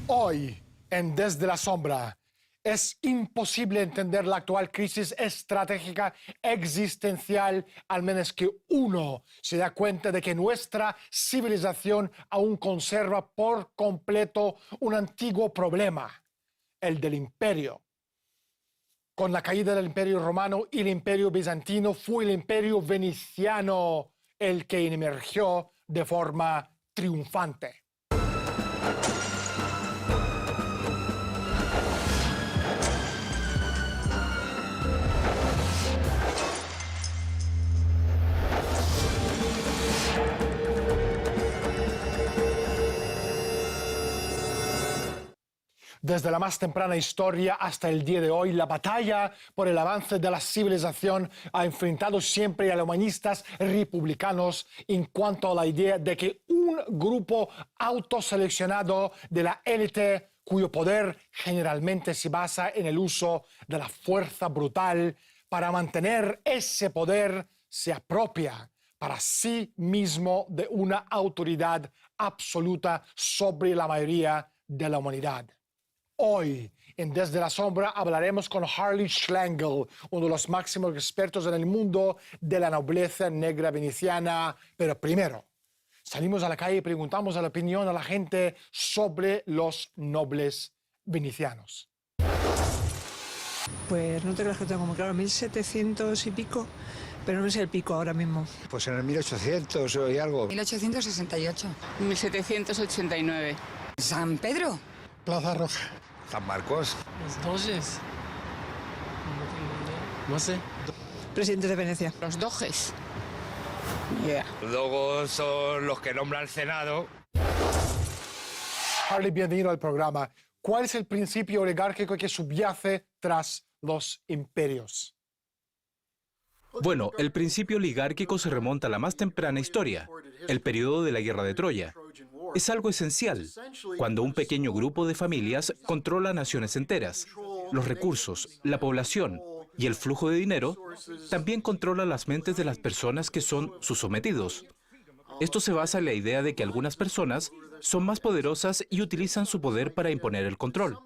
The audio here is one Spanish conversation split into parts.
Hoy, en Desde la Sombra, es imposible entender la actual crisis estratégica existencial al menos que uno se da cuenta de que nuestra civilización aún conserva por completo un antiguo problema, el del imperio. Con la caída del Imperio Romano y el Imperio Bizantino, fue el Imperio Veneciano el que emergió de forma triunfante. Desde la más temprana historia hasta el día de hoy, la batalla por el avance de la civilización ha enfrentado siempre a los humanistas republicanos en cuanto a la idea de que un grupo autoseleccionado de la élite, cuyo poder generalmente se basa en el uso de la fuerza brutal, para mantener ese poder se apropia para sí mismo de una autoridad absoluta sobre la mayoría de la humanidad. Hoy, en Desde la Sombra, hablaremos con Harley Schlegel, uno de los máximos expertos en el mundo de la nobleza negra veneciana. Pero primero, salimos a la calle y preguntamos la opinión a la gente sobre los nobles venecianos. Pues no te creas que tengo muy claro, 1700 y pico, pero no me sé el pico ahora mismo. Pues en el 1800 y algo. 1868. 1789. ¿San Pedro? Plaza Roja. San Marcos. Los doges. No sé. Presidente de Venecia. Los doges. Los dogos son los que nombra el Senado. Harley, bienvenido al programa. ¿Cuál es el principio oligárquico que subyace tras los imperios? Bueno, el principio oligárquico se remonta a la más temprana historia, el periodo de la Guerra de Troya. Es algo esencial, cuando un pequeño grupo de familias controla naciones enteras. Los recursos, la población y el flujo de dinero también controlan las mentes de las personas que son sus sometidos. Esto se basa en la idea de que algunas personas son más poderosas y utilizan su poder para imponer el control.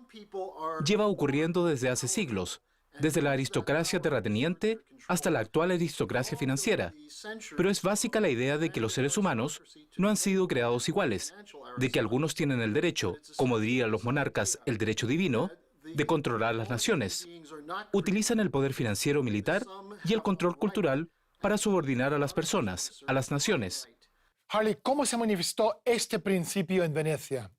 Lleva ocurriendo desde hace siglos, desde la aristocracia terrateniente hasta la actual aristocracia financiera. Pero es básica la idea de que los seres humanos no han sido creados iguales, de que algunos tienen el derecho, como dirían los monarcas, el derecho divino, de controlar las naciones. Utilizan el poder financiero militar y el control cultural para subordinar a las personas, a las naciones. Harley, ¿cómo se manifestó este principio en Venecia?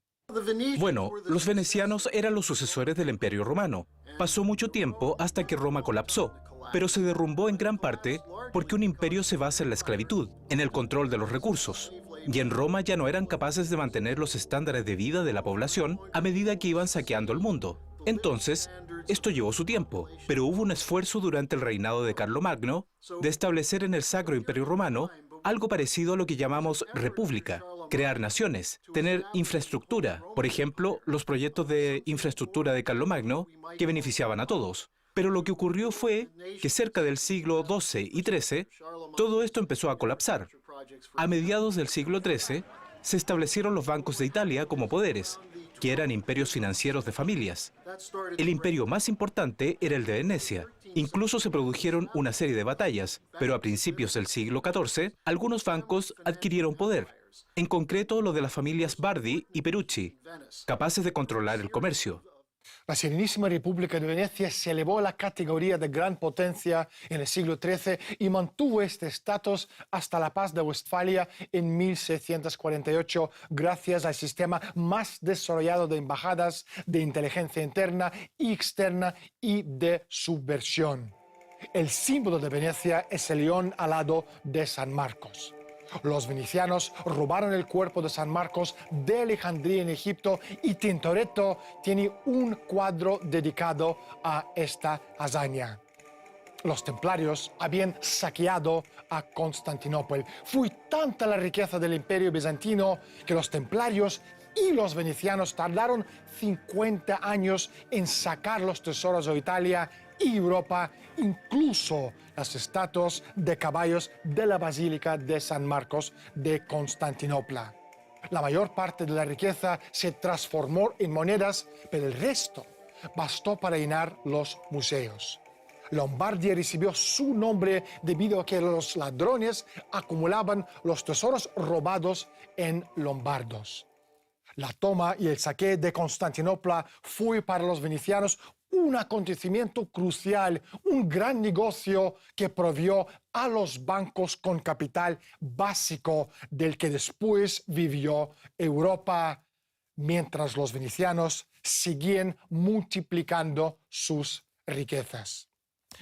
Bueno, los venecianos eran los sucesores del Imperio Romano. Pasó mucho tiempo hasta que Roma colapsó, pero se derrumbó en gran parte porque un imperio se basa en la esclavitud, en el control de los recursos. Y en Roma ya no eran capaces de mantener los estándares de vida de la población a medida que iban saqueando el mundo. Entonces, esto llevó su tiempo, pero hubo un esfuerzo durante el reinado de Carlomagno de establecer en el Sacro Imperio Romano algo parecido a lo que llamamos república, crear naciones, tener infraestructura, por ejemplo, los proyectos de infraestructura de Carlomagno que beneficiaban a todos. Pero lo que ocurrió fue que cerca del siglo XII y XIII, todo esto empezó a colapsar. A mediados del siglo XIII, se establecieron los bancos de Italia como poderes, que eran imperios financieros de familias. El imperio más importante era el de Venecia. Incluso se produjeron una serie de batallas, pero a principios del siglo XIV, algunos bancos adquirieron poder, en concreto los de las familias Bardi y Perucci, capaces de controlar el comercio. La Serenísima República de Venecia se elevó a la categoría de gran potencia en el siglo XIII y mantuvo este estatus hasta la Paz de Westfalia en 1648, gracias al sistema más desarrollado de embajadas, de inteligencia interna y externa y de subversión. El símbolo de Venecia es el león alado de San Marcos. Los venecianos robaron el cuerpo de San Marcos de Alejandría en Egipto y Tintoretto tiene un cuadro dedicado a esta hazaña. Los templarios habían saqueado a Constantinopla. Fue tanta la riqueza del Imperio bizantino que los templarios y los venecianos tardaron 50 años en sacar los tesoros de Italia y Europa, incluso las estatuas de caballos de la Basílica de San Marcos de Constantinopla. La mayor parte de la riqueza se transformó en monedas, pero el resto bastó para llenar los museos. Lombardía recibió su nombre debido a que los ladrones acumulaban los tesoros robados en lombardos. La toma y el saqueo de Constantinopla fue para los venecianos un acontecimiento crucial, un gran negocio que provió a los bancos con capital básico del que después vivió Europa, mientras los venecianos seguían multiplicando sus riquezas.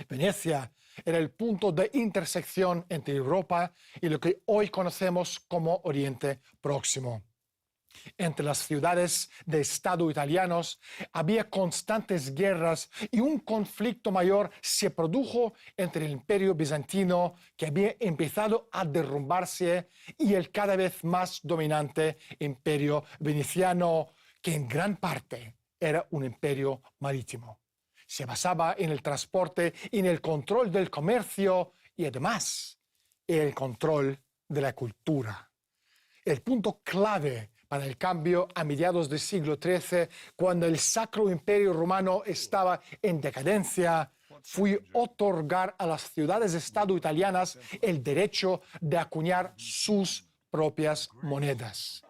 Venecia era el punto de intersección entre Europa y lo que hoy conocemos como Oriente Próximo. Entre las ciudades de Estado italianos había constantes guerras y un conflicto mayor se produjo entre el Imperio bizantino, que había empezado a derrumbarse, y el cada vez más dominante Imperio veneciano, que en gran parte era un imperio marítimo. Se basaba en el transporte, en el control del comercio y además en el control de la cultura. El punto clave para el cambio a mediados del siglo XIII, cuando el Sacro Imperio Romano estaba en decadencia, fue otorgar a las ciudades-estado italianas el derecho de acuñar sus propias monedas.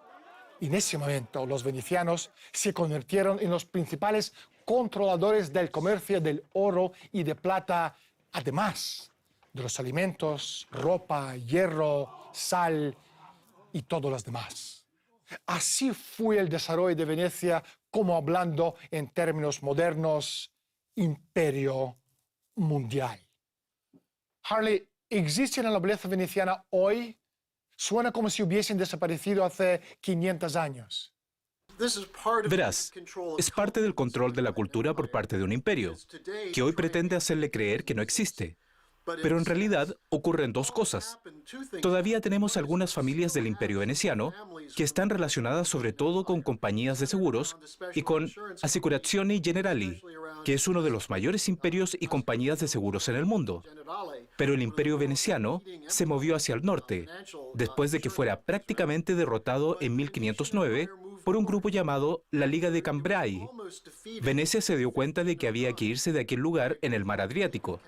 En ese momento, los venecianos se convirtieron en los principales controladores del comercio del oro y de plata, además de los alimentos, ropa, hierro, sal y todos los demás. Así fue el desarrollo de Venecia, como hablando en términos modernos, imperio mundial. Harley, ¿existe la nobleza veneciana hoy? Suena como si hubiesen desaparecido hace 500 años. Verás, es parte del control de la cultura por parte de un imperio, que hoy pretende hacerle creer que no existe. Pero en realidad ocurren dos cosas. Todavía tenemos algunas familias del Imperio veneciano que están relacionadas sobre todo con compañías de seguros y con Assicurazioni Generali, que es uno de los mayores imperios y compañías de seguros en el mundo. Pero el Imperio veneciano se movió hacia el norte, después de que fuera prácticamente derrotado en 1509 por un grupo llamado la Liga de Cambrai. Venecia se dio cuenta de que había que irse de aquel lugar en el mar Adriático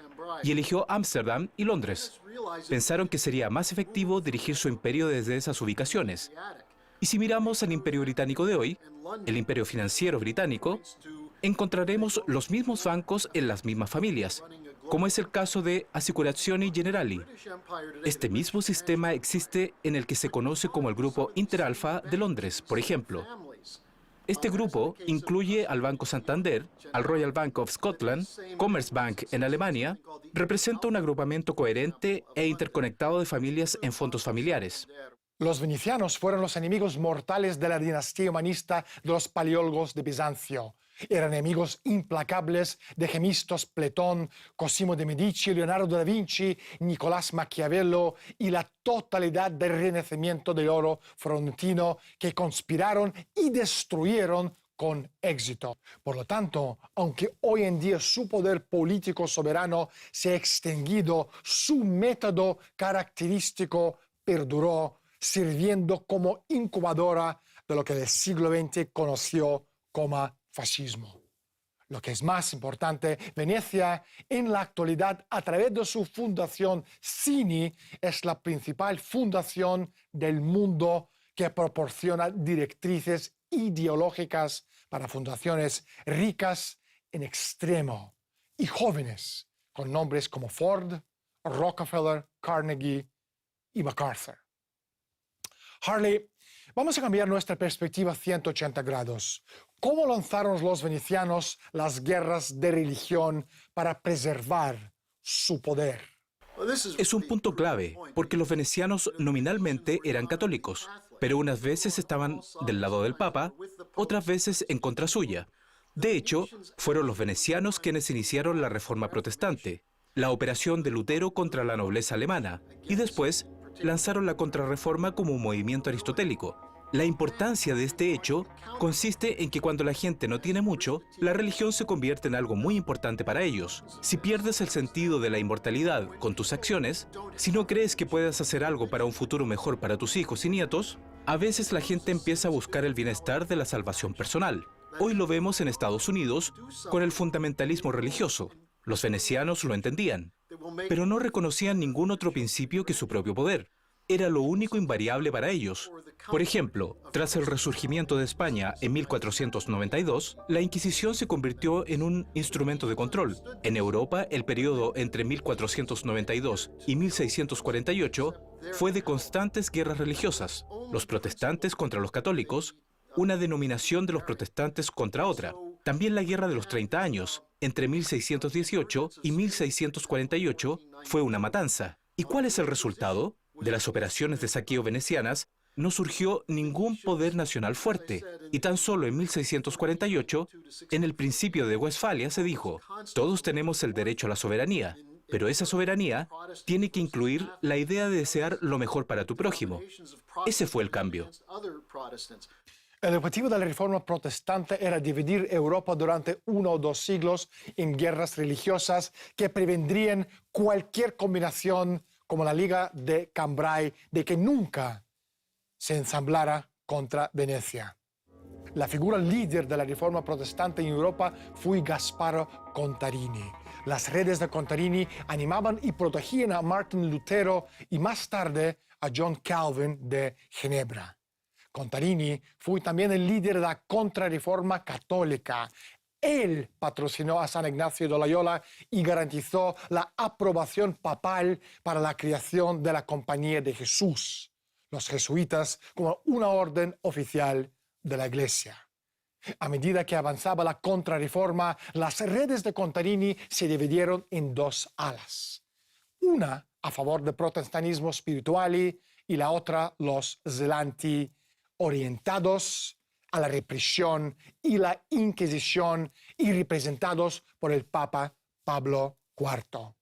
y eligió Ámsterdam y Londres. Pensaron que sería más efectivo dirigir su imperio desde esas ubicaciones. Y si miramos al Imperio Británico de hoy, el Imperio Financiero Británico, encontraremos los mismos bancos en las mismas familias, como es el caso de Assicurazioni Generali. Este mismo sistema existe en el que se conoce como el Grupo Interalfa de Londres, por ejemplo. Este grupo incluye al Banco Santander, al Royal Bank of Scotland, Commerzbank en Alemania, representa un agrupamiento coherente e interconectado de familias en fondos familiares. Los venecianos fueron los enemigos mortales de la dinastía humanista de los paleólogos de Bizancio. Eran enemigos implacables de Gemistos, Platón, Cosimo de Medici, Leonardo da Vinci, Nicolás Maquiavelo y la totalidad del renacimiento del oro florentino, que conspiraron y destruyeron con éxito. Por lo tanto, aunque hoy en día su poder político soberano se ha extinguido, su método característico perduró, sirviendo como incubadora de lo que el siglo XX conoció como fascismo. Lo que es más importante, Venecia en la actualidad, a través de su fundación CINI, es la principal fundación del mundo que proporciona directrices ideológicas para fundaciones ricas en extremo y jóvenes, con nombres como Ford, Rockefeller, Carnegie y MacArthur. Harley, vamos a cambiar nuestra perspectiva 180 grados. ¿Cómo lanzaron los venecianos las guerras de religión para preservar su poder? Es un punto clave, porque los venecianos nominalmente eran católicos, pero unas veces estaban del lado del Papa, otras veces en contra suya. De hecho, fueron los venecianos quienes iniciaron la Reforma Protestante, la operación de Lutero contra la nobleza alemana, y después lanzaron la Contrarreforma como un movimiento aristotélico. La importancia de este hecho consiste en que cuando la gente no tiene mucho, la religión se convierte en algo muy importante para ellos. Si pierdes el sentido de la inmortalidad con tus acciones, si no crees que puedas hacer algo para un futuro mejor para tus hijos y nietos, A veces la gente empieza a buscar el bienestar de la salvación personal. Hoy lo vemos en Estados Unidos con el fundamentalismo religioso. Los venecianos lo entendían, pero no reconocían ningún otro principio que su propio poder. Era lo único invariable para ellos. Por ejemplo, tras el resurgimiento de España en 1492, la Inquisición se convirtió en un instrumento de control. En Europa, el periodo entre 1492 y 1648 fue de constantes guerras religiosas, los protestantes contra los católicos, una denominación de los protestantes contra otra. También la Guerra de los 30 años, entre 1618 y 1648, fue una matanza. ¿Y cuál es el resultado? De las operaciones de saqueo venecianas no surgió ningún poder nacional fuerte, y tan solo en 1648, en el Principio de Westfalia se dijo: todos tenemos el derecho a la soberanía, pero esa soberanía tiene que incluir la idea de desear lo mejor para tu prójimo. Ese fue el cambio. El objetivo de la reforma protestante era dividir Europa durante 1 o 2 siglos en guerras religiosas que prevendrían cualquier combinación como la Liga de Cambrai de que nunca se ensamblara contra Venecia. La figura líder de la reforma protestante en Europa fue Gasparo Contarini. Las redes de Contarini animaban y protegían a Martín Lutero y más tarde a John Calvin de Ginebra. Contarini fue también el líder de la contrarreforma católica. Él patrocinó a San Ignacio de Loyola y garantizó la aprobación papal para la creación de la Compañía de Jesús, los jesuitas, como una orden oficial de la Iglesia. A medida que avanzaba la contrarreforma, las redes de Contarini se dividieron en 2 alas. Una a favor del protestantismo espiritual y la otra los zelanti, orientados a la represión y la Inquisición y representados por el Papa Pablo IV.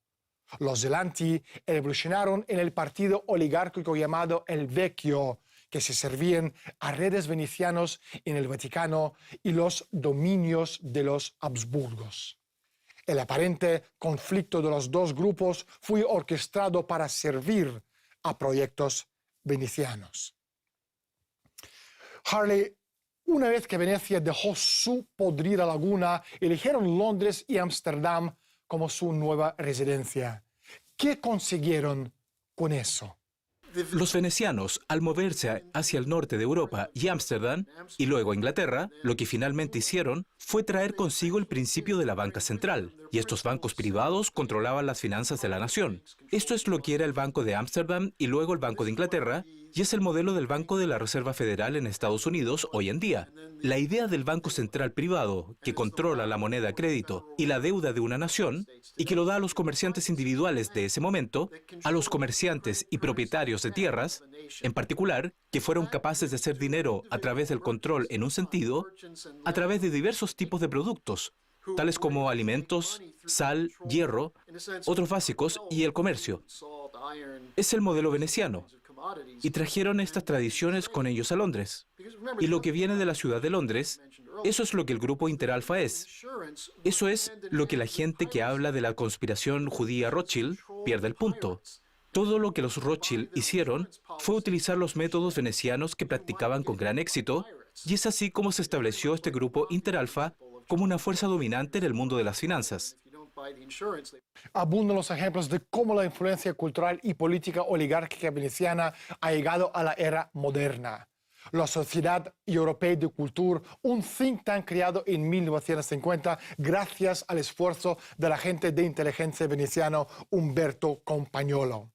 Los zelanti evolucionaron en el partido oligárquico llamado el Vecchio, que se servían a redes venecianos en el Vaticano y los dominios de los Habsburgos. El aparente conflicto de los 2 grupos fue orquestado para servir a proyectos venecianos. Harley, una vez que Venecia dejó su podrida laguna, eligieron Londres y Ámsterdam como su nueva residencia. ¿Qué consiguieron con eso? Los venecianos, al moverse hacia el norte de Europa y Ámsterdam, y luego Inglaterra, lo que finalmente hicieron fue traer consigo el principio de la banca central, y estos bancos privados controlaban las finanzas de la nación. Esto es lo que era el Banco de Ámsterdam y luego el Banco de Inglaterra, y es el modelo del Banco de la Reserva Federal en Estados Unidos hoy en día. La idea del Banco Central privado, que controla la moneda a crédito y la deuda de una nación, y que lo da a los comerciantes individuales de ese momento, a los comerciantes y propietarios de tierras, en particular, que fueron capaces de hacer dinero a través del control en un sentido, a través de diversos tipos de productos, tales como alimentos, sal, hierro, otros básicos y el comercio. Es el modelo veneciano. Y trajeron estas tradiciones con ellos a Londres. Y lo que viene de la ciudad de Londres, eso es lo que el grupo Interalfa es. Eso es lo que la gente que habla de la conspiración judía Rothschild pierde el punto. Todo lo que los Rothschild hicieron fue utilizar los métodos venecianos que practicaban con gran éxito, y es así como se estableció este grupo Interalfa como una fuerza dominante en el mundo de las finanzas. Abundan los ejemplos de cómo la influencia cultural y política oligárquica veneciana ha llegado a la era moderna. La Sociedad Europea de Cultura, un think tank creado en 1950 gracias al esfuerzo del agente de inteligencia veneciano Umberto Compagnolo.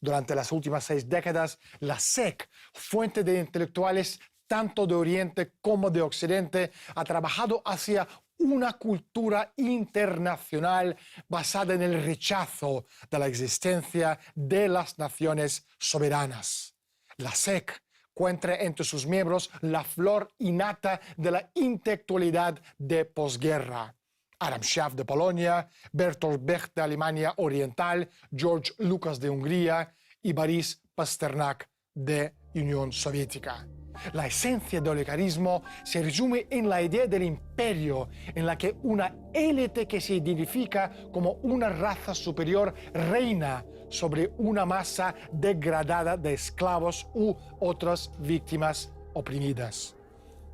Durante las últimas 6 décadas, la SEC, fuente de intelectuales tanto de Oriente como de Occidente, ha trabajado hacia una cultura internacional basada en el rechazo de la existencia de las naciones soberanas. La SEC cuenta entre sus miembros la flor innata de la intelectualidad de posguerra. Adam Schaff de Polonia, Bertolt Brecht de Alemania Oriental, George Lucas de Hungría y Boris Pasternak de Unión Soviética. La esencia del oligarismo se resume en la idea del imperio, en la que una élite que se identifica como una raza superior reina sobre una masa degradada de esclavos u otras víctimas oprimidas.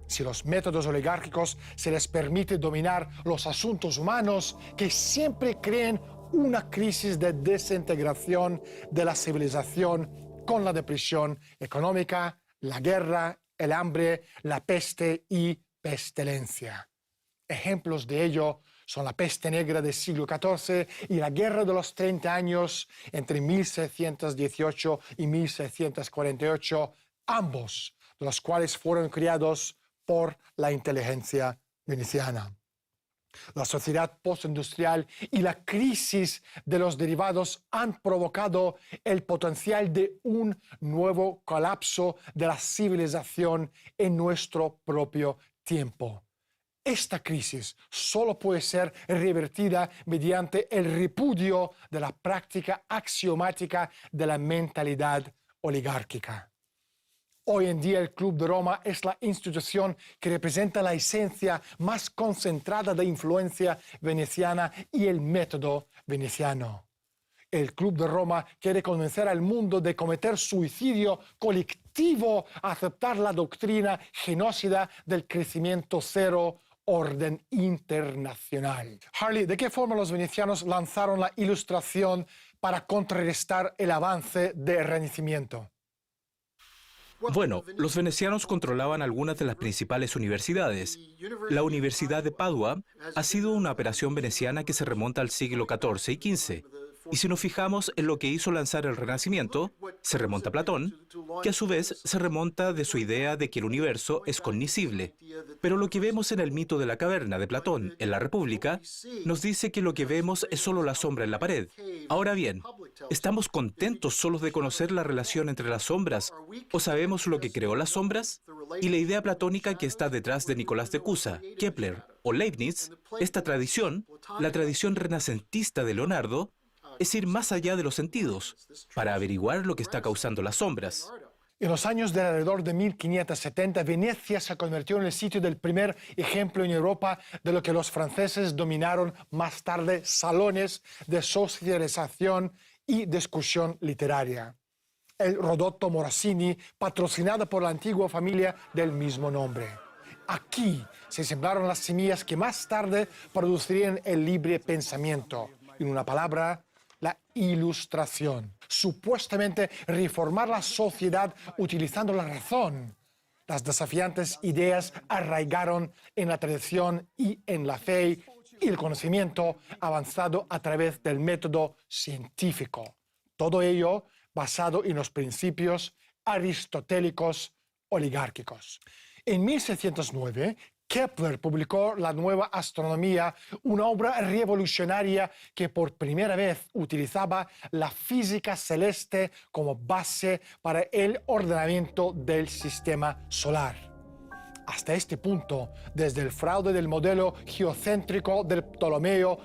Si los métodos oligárquicos se les permite dominar los asuntos humanos, que siempre creen una crisis de desintegración de la civilización con la depresión económica, la guerra, el hambre, la peste y pestilencia. Ejemplos de ello son la peste negra del siglo XIV y la Guerra de los 30 años entre 1618 y 1648, ambos de los cuales fueron creados por la inteligencia veneciana. La sociedad postindustrial y la crisis de los derivados han provocado el potencial de un nuevo colapso de la civilización en nuestro propio tiempo. Esta crisis solo puede ser revertida mediante el repudio de la práctica axiomática de la mentalidad oligárquica. Hoy en día el Club de Roma es la institución que representa la esencia más concentrada de influencia veneciana y el método veneciano. El Club de Roma quiere convencer al mundo de cometer suicidio colectivo a aceptar la doctrina genocida del crecimiento cero, orden internacional. Harley, ¿de qué forma los venecianos lanzaron la Ilustración para contrarrestar el avance del Renacimiento? Bueno, los venecianos controlaban algunas de las principales universidades. La Universidad de Padua ha sido una operación veneciana que se remonta al siglo XIV y XV. Y si nos fijamos en lo que hizo lanzar el Renacimiento, se remonta a Platón, que a su vez se remonta de su idea de que el universo es cognoscible. Pero lo que vemos en el mito de la caverna de Platón en la República nos dice que lo que vemos es solo la sombra en la pared. Ahora bien, ¿estamos contentos solo de conocer la relación entre las sombras o sabemos lo que creó las sombras? Y la idea platónica que está detrás de Nicolás de Cusa, Kepler o Leibniz, esta tradición, la tradición renacentista de Leonardo, es ir más allá de los sentidos para averiguar lo que está causando las sombras. En los años de alrededor de 1570, Venecia se convirtió en el sitio del primer ejemplo en Europa de lo que los franceses dominaron más tarde salones de socialización y discusión literaria. El Rodotto Morosini, patrocinado por la antigua familia del mismo nombre. Aquí se sembraron las semillas que más tarde producirían el libre pensamiento. En una palabra, la Ilustración. Supuestamente reformar la sociedad utilizando la razón. Las desafiantes ideas arraigaron en la tradición y en la fe y el conocimiento avanzado a través del método científico. Todo ello basado en los principios aristotélicos oligárquicos. En 1609, Kepler publicó La Nueva Astronomía, una obra revolucionaria que por primera vez utilizaba la física celeste como base para el ordenamiento del sistema solar. Hasta este punto, desde el fraude del modelo geocéntrico del Ptolomeo,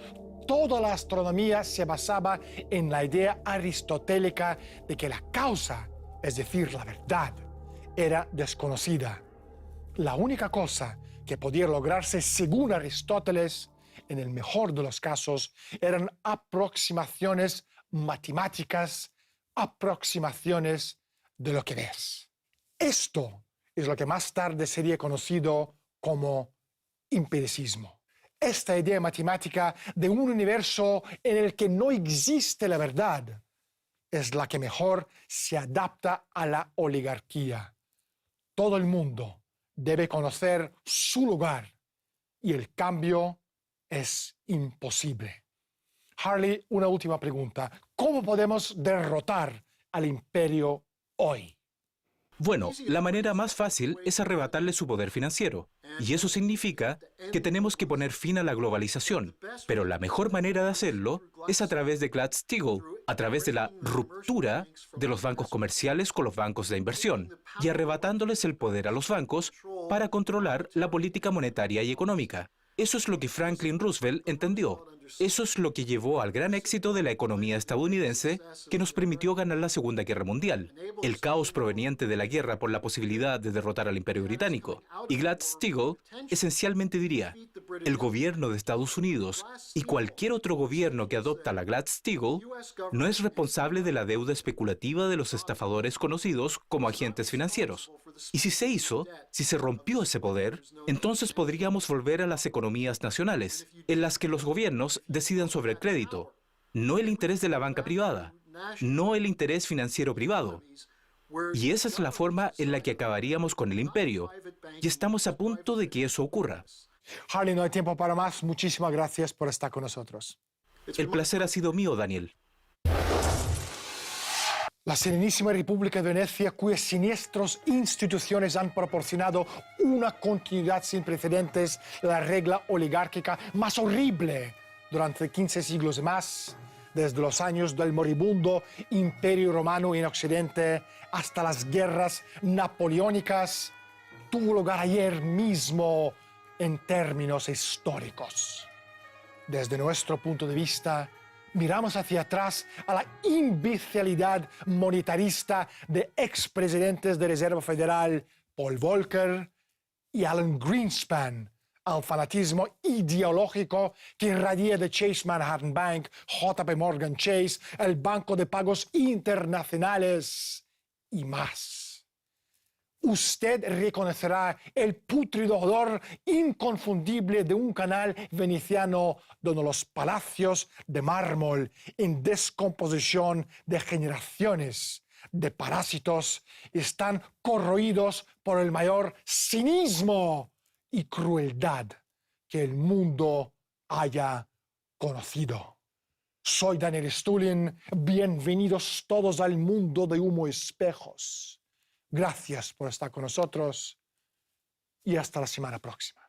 toda la astronomía se basaba en la idea aristotélica de que la causa, es decir, la verdad, era desconocida. La única cosa que podía lograrse según Aristóteles, en el mejor de los casos, eran aproximaciones matemáticas, aproximaciones de lo que ves. Esto es lo que más tarde sería conocido como empiricismo. Esta idea matemática de un universo en el que no existe la verdad es la que mejor se adapta a la oligarquía. Todo el mundo debe conocer su lugar y el cambio es imposible. Harley, una última pregunta. ¿Cómo podemos derrotar al imperio hoy? Bueno, la manera más fácil es arrebatarle su poder financiero. Y eso significa que tenemos que poner fin a la globalización. Pero la mejor manera de hacerlo es a través de Glass-Steagall, a través de la ruptura de los bancos comerciales con los bancos de inversión y arrebatándoles el poder a los bancos para controlar la política monetaria y económica. Eso es lo que Franklin Roosevelt entendió. Eso es lo que llevó al gran éxito de la economía estadounidense que nos permitió ganar la Segunda Guerra Mundial. El caos proveniente de la guerra por la posibilidad de derrotar al Imperio Británico. Y Glass-Steagall esencialmente diría, el gobierno de Estados Unidos y cualquier otro gobierno que adopta la Glass-Steagall no es responsable de la deuda especulativa de los estafadores conocidos como agentes financieros. Y si se hizo, si se rompió ese poder, entonces podríamos volver a las economías nacionales, en las que los gobiernos decidan sobre el crédito, no el interés de la banca privada, no el interés financiero privado. Y esa es la forma en la que acabaríamos con el imperio, y estamos a punto de que eso ocurra. Harley, no hay tiempo para más. Muchísimas gracias por estar con nosotros. El placer ha sido mío, Daniel. La Serenísima República de Venecia, cuyas siniestras instituciones han proporcionado una continuidad sin precedentes de la regla oligárquica más horrible durante 15 siglos y más, desde los años del moribundo Imperio Romano en Occidente hasta las guerras napoleónicas, tuvo lugar ayer mismo en términos históricos. Desde nuestro punto de vista, miramos hacia atrás a la imbecilidad monetarista de expresidentes de Reserva Federal Paul Volcker y Alan Greenspan, al fanatismo ideológico que irradia de Chase Manhattan Bank, JP Morgan Chase, el Banco de Pagos Internacionales y más. Usted reconocerá el pútrido odor inconfundible de un canal veneciano donde los palacios de mármol en descomposición de generaciones de parásitos están corroídos por el mayor cinismo y crueldad que el mundo haya conocido. Soy Daniel Stulin, bienvenidos todos al mundo de Humo Espejos. Gracias por estar con nosotros y hasta la semana próxima.